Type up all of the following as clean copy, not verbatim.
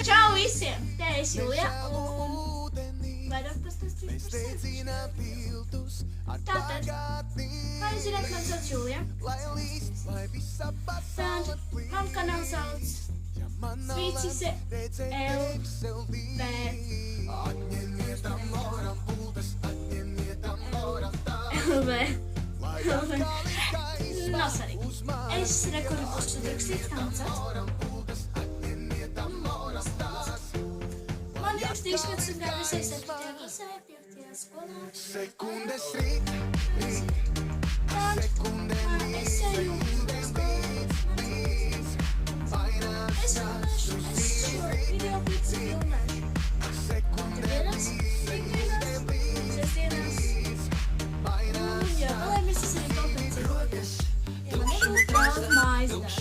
Čau visiem! Te es Julija un vairāk pastāstīt par sevi. Tātad, kā jūs zināt, man sauc Julija. Tad man kanāls sauc Svīcise LV. Nav svarīgi. Es rekordu būšu uzrakstīt kancāt. Man ir 13 gadu, es esmu 7. skolā. Sekundes rīt, Es eju Es šo video klipu filmēšu. Dienās, ikdienās, sestdienās. Jā, lai mēs tas arī kompensējam. Ja man nebūs daudz mājas darbu.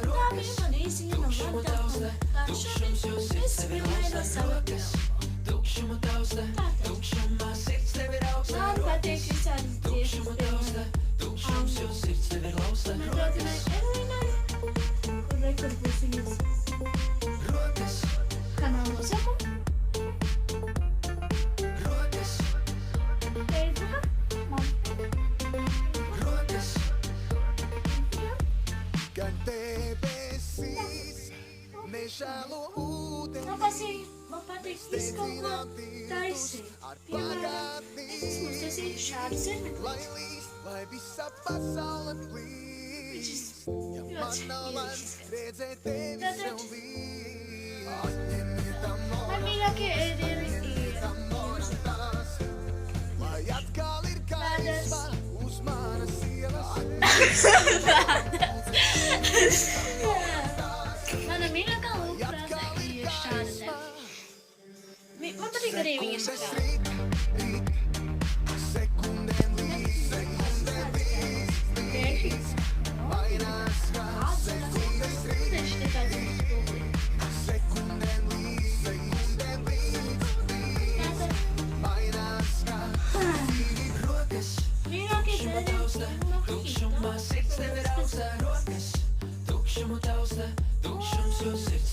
Tā bija man īsiņa no vārdā. Kā šodien es filmēju no sava tēva. Tātad, man patīk visādas dziesmas filmēt. Man draudzenei Evelinai, kur rekord būs viņas kanāla nosaukumu. Facebooka, man. kad debesīs nežēlo ūdeni. Man patīk visu kaut ko taisīt. Piemēram, es esmu uztaisījis šādu zirnekli. Lai līst, lai visa pasaule Viņš plīst, ir man ļoti nav lemts mīlīgs. redzēt tevi Tātad- sev līdz. Atņemiet amora, Man mīļākie ēdieni ir lai atkal ir gaisma uz manas ielas. Mana mīļākā lūkprāta ir šāda te. Man patīk arī viņas krāta. Sekundēm līdz, Tēršīs. mainās kā Sekundes rīt. sekundēm līdz, mainās kā Mīļākie dzērieni no Hīta. Tukšumu tausta, tukšums jau sirds.